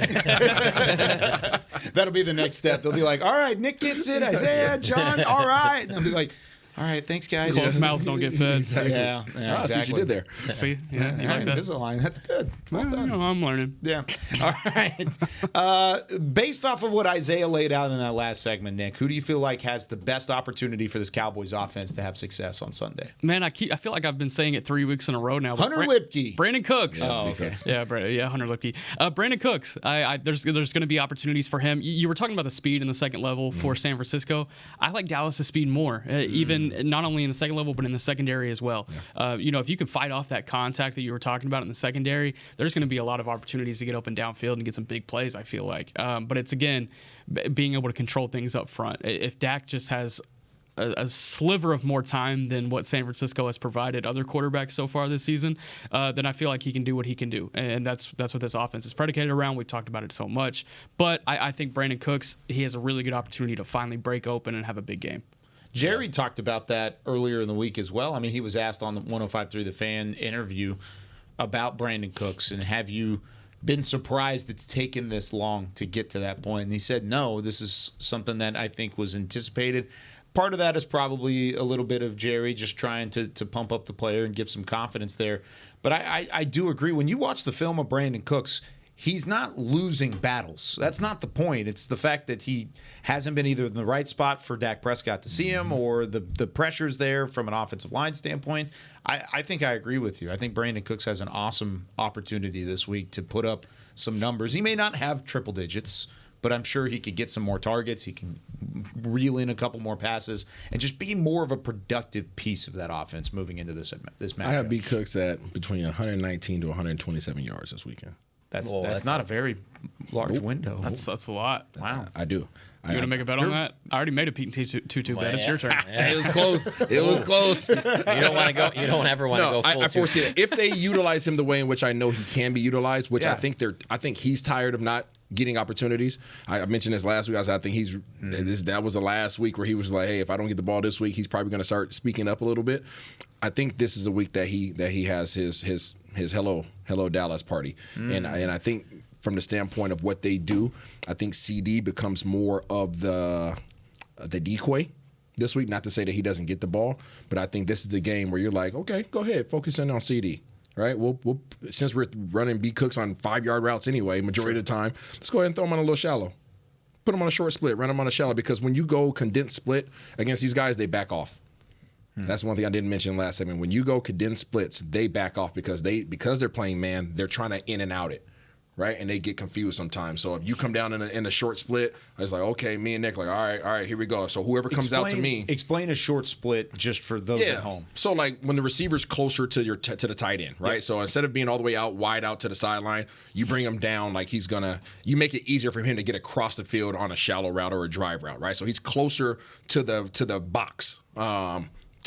That'll be the next step. They'll be like, all right, Nick gets it, Isaiah, John, all right. And they'll be like, all right, thanks, guys. Closed mouths don't get fed. Exactly. Yeah, I see what you exactly. did there. See? Yeah, you like that? Invisalign, that's good. Well done. I'm learning. Yeah. All right. Based off of what Isaiah laid out in that last segment, Nick, who do you feel like has the best opportunity for this Cowboys offense to have success on Sunday? Man, I feel like I've been saying it 3 weeks in a row now. but Hunter Lipke. Brandon Cooks. Oh, okay. Yeah, Hunter Lipke. Brandon Cooks. There's going to be opportunities for him. You were talking about the speed in the second level for San Francisco. I like Dallas' speed more, even not only in the second level, but in the secondary as well. Yeah. If you can fight off that contact that you were talking about in the secondary, there's going to be a lot of opportunities to get open downfield and get some big plays, I feel like. But it's, again, being able to control things up front. If Dak just has a sliver of more time than what San Francisco has provided other quarterbacks so far this season, then I feel like he can do what he can do. And that's what this offense is predicated around. We've talked about it so much. But I think Brandon Cooks, he has a really good opportunity to finally break open and have a big game. Jerry talked about that earlier in the week as well. I mean, he was asked on the 105.3 The Fan interview about Brandon Cooks, and have you been surprised it's taken this long to get to that point? And he said, no, this is something that I think was anticipated. Part of that is probably a little bit of Jerry just trying to pump up the player and give some confidence there. But I do agree. When you watch the film of Brandon Cooks, he's not losing battles. That's not the point. It's the fact that he hasn't been either in the right spot for Dak Prescott to see him, or the pressure's there from an offensive line standpoint. I think I agree with you. I think Brandon Cooks has an awesome opportunity this week to put up some numbers. He may not have triple digits, but I'm sure he could get some more targets. He can reel in a couple more passes and just be more of a productive piece of that offense moving into this matchup. I have B. Cooks at between 119 to 127 yards this weekend. That's not a very large window. That's a lot. Wow. I do. You want to make a bet on that? I already made a Pete and Tutu bet. It's your turn. Yeah, it was close. It was close. You don't want to go. You don't ever want to go full. I foresee it. If they utilize him the way in which I know he can be utilized, which I think he's tired of not getting opportunities. I mentioned this last week. I think that was the last week where he was like, hey, if I don't get the ball this week, he's probably going to start speaking up a little bit. I think this is a week that he has his hello Dallas party, and I think from the standpoint of what they do, I think CD becomes more of the decoy this week. Not to say that he doesn't get the ball, but I think this is the game where you're like, okay, go ahead, focus in on CD. right? We'll since we're running B cooks on 5-yard routes anyway, majority of the time, let's go ahead and throw them on a little shallow. Put them on a short split, run them on a shallow, because when you go condensed split against these guys, they back off. That's one thing I didn't mention last segment. When you go condensed splits, they back off because they're playing man, they're trying to in and out it. Right, and they get confused sometimes. So if you come down in a short split, it's like, okay, me and Nick, like, all right, here we go. So whoever comes out to me, explain a short split just for those at home. So like when the receiver's closer to to the tight end, right? So instead of being all the way out wide out to the sideline, you bring him down like you make it easier for him to get across the field on a shallow route or a drive route, right? So he's closer to the box.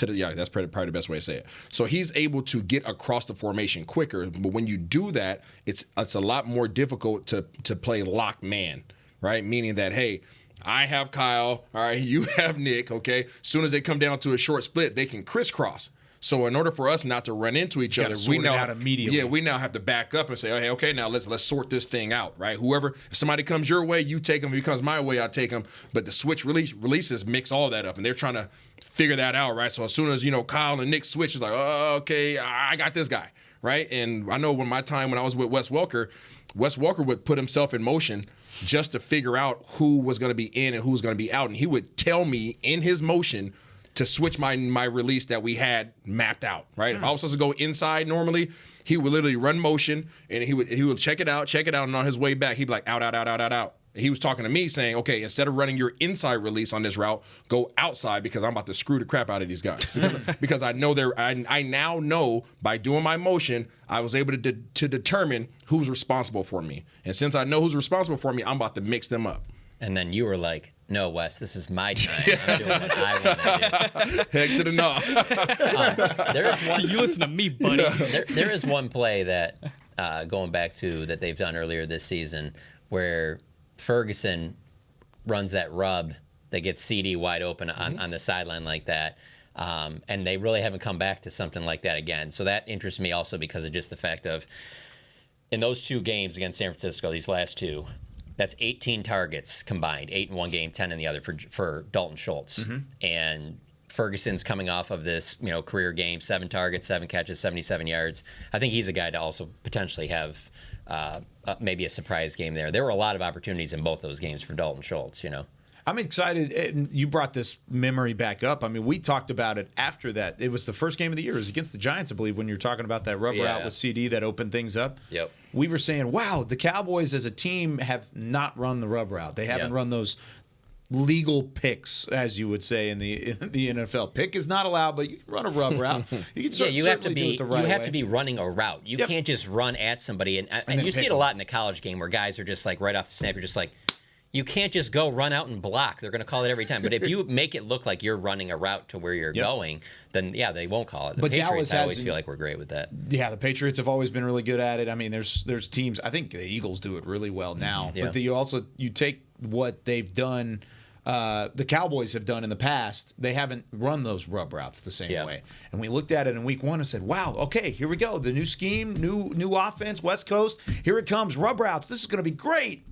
That's probably the best way to say it. So he's able to get across the formation quicker. But when you do that, it's a lot more difficult to play lock man, right? Meaning that, hey, I have Kyle, all right, you have Nick, okay? As soon as they come down to a short split, they can crisscross. So in order for us not to run into each other, we now have to back up and say, hey, okay, now let's sort this thing out, right? If somebody comes your way, you take them. If he comes my way, I take them. But the switch releases mix all that up, and they're trying to figure that out, right? So as soon as Kyle and Nick switch, it's like, oh, okay, I got this guy, right? And I know when I was with Wes Welker would put himself in motion just to figure out who was going to be in and who was going to be out, and he would tell me in his motion to switch my release that we had mapped out, right? If I was supposed to go inside normally, he would literally run motion and he would check it out, and on his way back, he'd be like out. He was talking to me saying, okay, instead of running your inside release on this route, go outside because I'm about to screw the crap out of these guys. Because I know I now know by doing my motion, I was able to determine who's responsible for me. And since I know who's responsible for me, I'm about to mix them up. And then you were like, no, Wes, this is my time. I'm doing what I want to do. Heck to the no. There is one. You listen to me, buddy. There is one play that, going back to that they've done earlier this season, where Ferguson runs that rub that gets CD wide open on the sideline like that. And they really haven't come back to something like that again. So that interests me also because of just the fact of, in those 2 games against San Francisco, these last 2, that's 18 targets combined, 8 in one game, 10 in the other for Dalton Schultz. And Ferguson's coming off of this, career game, 7 targets, 7 catches, 77 yards. I think he's a guy to also potentially have maybe a surprise game there. There were a lot of opportunities in both those games for Dalton Schultz, I'm excited. And you brought this memory back up. I mean, we talked about it after that. It was the first game of the year. It was against the Giants, I believe, when you're talking about that rubber out with CD that opened things up. Yep. We were saying, wow, the Cowboys as a team have not run the rubber out. They haven't run those legal picks, as you would say in the NFL. Pick is not allowed, but you can run a rubber out. You can certainly do it the right way. You have to be running a route. You can't just run at somebody. And you see it a lot in the college game where guys are just like right off the snap, you're just like, you can't just go run out and block. They're going to call it every time. But if you make it look like you're running a route to where you're going, then, they won't call it. The Patriots, I always feel like we're great with that. Yeah, the Patriots have always been really good at it. I mean, there's teams. I think the Eagles do it really well now. But you take what they've done, the Cowboys have done in the past. They haven't run those rub routes the same way. And we looked at it in week 1 and said, wow, okay, here we go. The new scheme, new offense, West Coast. Here it comes, rub routes. This is going to be great.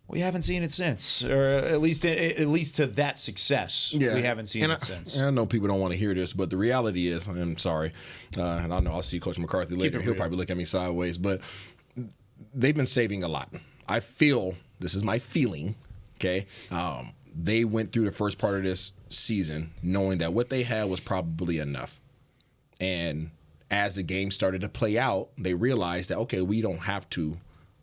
We haven't seen it since, or at least to that success. We haven't seen it since. I know people don't want to hear this, but the reality is, I'm sorry, and I know I'll see Coach McCarthy later. He'll probably look at me sideways, but they've been saving a lot. I feel, this is my feeling, okay, they went through the first part of this season knowing that what they had was probably enough. And as the game started to play out, they realized that, okay, we don't have to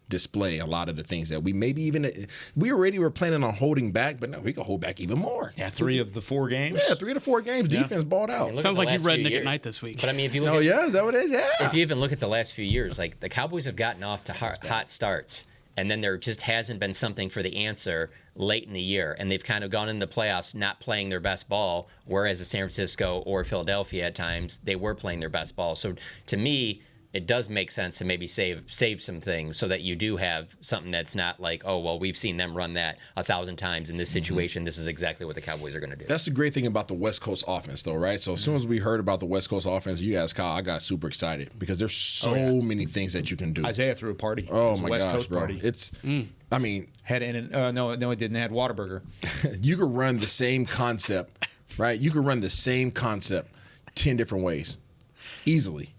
display a lot of the things that we already were planning on holding back, but now we can hold back even more. Yeah, 3 of the 4 games. Yeah, 3 of the 4 games. Defense balled out. Sounds like you read Nick at Night this week. But I mean, if you look is that what it is? Yeah. If you even look at the last few years, like the Cowboys have gotten off to hot starts, and then there just hasn't been something for the answer late in the year, and they've kind of gone in the playoffs not playing their best ball, whereas the San Francisco or Philadelphia at times they were playing their best ball. So to me, it does make sense to maybe save some things so that you do have something that's not like, oh, well, we've seen them run that 1,000 times in this situation. This is exactly what the Cowboys are going to do. That's the great thing about the West Coast offense, though, right? So as soon as we heard about the West Coast offense, you guys, Kyle, I got super excited because there's so many things that you can do. Isaiah threw a party. Oh, my West gosh, Coast bro. Party. It's, I mean. Had no, it didn't. It had Whataburger. You could run the same concept, right? You could run the same concept 10 different ways, easily.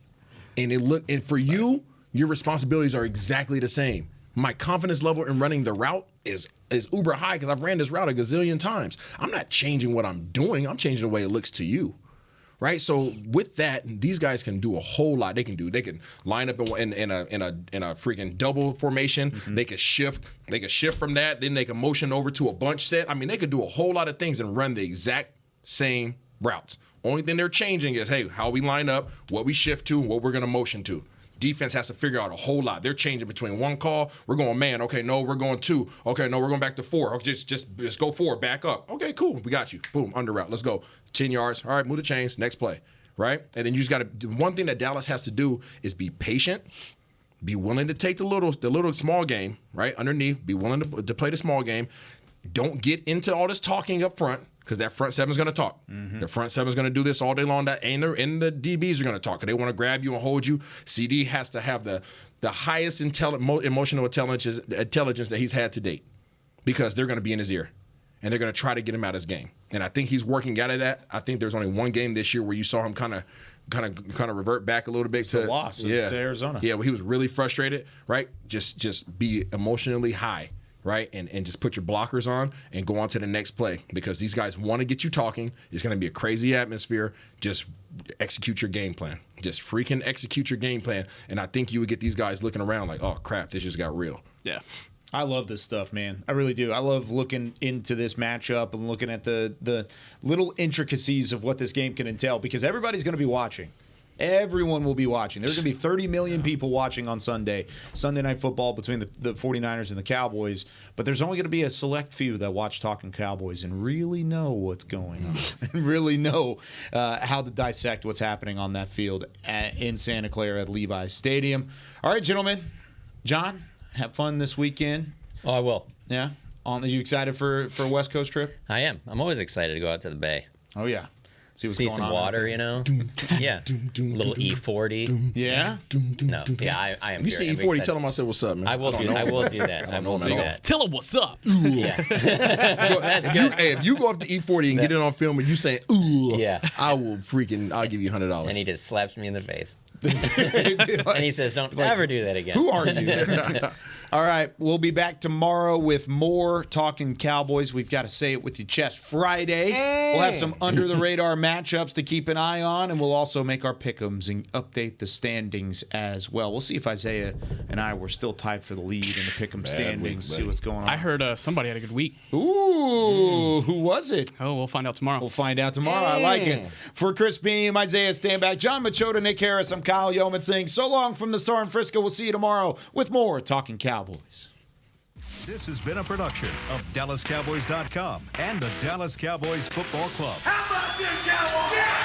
And for you, your responsibilities are exactly the same. My confidence level in running the route is uber high because I've ran this route a gazillion times. I'm not changing what I'm doing. I'm changing the way it looks to you. Right, so with that, these guys can do a whole lot. They can line up in a freaking double formation. Mm-hmm. They can shift. They can shift from that. Then they can motion over to a bunch set. I mean, they could do a whole lot of things and run the exact same routes. Only thing they're changing is, hey, how we line up, what we shift to, and what we're going to motion to. Defense has to figure out a whole lot. They're changing between one call. We're going man. Okay, no, we're going 2. Okay, no, we're going back to 4. Okay, just go 4. Back up. Okay, cool. We got you. Boom, under route. Let's go. 10 yards. All right, move the chains. Next play. Right? And then you just got to. One thing that Dallas has to do is be patient. Be willing to take the little small game. Right underneath. Be willing to play the small game. Don't get into all this talking up front. Because that front seven is going to talk. Mm-hmm. The front seven is going to do this all day long. And the DBs are going to talk. Because they want to grab you and hold you. CD has to have the highest emotional intelligence that he's had to date. Because they're going to be in his ear. And they're going to try to get him out of his game. And I think he's working out of that. I think there's only one game this year where you saw him kind of revert back a little bit. To loss to Arizona. Yeah, well, he was really frustrated, right? Just be emotionally high. Right, and just put your blockers on and go on to the next play because these guys want to get you talking. It's going to be a crazy atmosphere. Just execute your game plan. Just freaking execute your game plan. And I think you would get these guys looking around like, oh, crap, this just got real. Yeah. I love this stuff, man. I really do. I love looking into this matchup and looking at the little intricacies of what this game can entail because everybody's going to be watching. Everyone will be watching. There's going to be 30 million people watching on Sunday Night Football between the 49ers and the Cowboys. But there's only going to be a select few that watch Talkin Cowboys and really know what's going on and really know how to dissect what's happening on that field in Santa Clara at Levi's Stadium. All right, gentlemen. John, have fun this weekend. Oh, I will. Yeah? Are you excited for a West Coast trip? I am. I'm always excited to go out to the Bay. Oh, yeah. See some water, you know? Yeah. A little E40. Yeah? No. Yeah, I am. You see E40, tell him I said what's up, man. I will do that. I will do that. Tell him what's up. Yeah. That's good. Hey, if you go up to E40 and get it on film and you say, ooh, yeah, I'll give you $100. And he just slaps me in the face. And he says, don't ever do that again. Who are you? All right, we'll be back tomorrow with more Talkin Cowboys. We've got to say it with your chest. Friday, we'll have some under-the-radar matchups to keep an eye on, and we'll also make our pick'ems and update the standings as well. We'll see if Isaiah and I were still tied for the lead in the pick'em standings, see what's going on. I heard somebody had a good week. Ooh, who was it? Oh, we'll find out tomorrow. We'll find out tomorrow. I like it. For Chris Beam, Isaiah Stanback, John Machota, Nick Harris, I'm Kyle Yeoman saying so long from the Star in Frisco. We'll see you tomorrow with more Talkin Cowboys. This has been a production of DallasCowboys.com and the Dallas Cowboys Football Club. How about this, Cowboys? Yeah!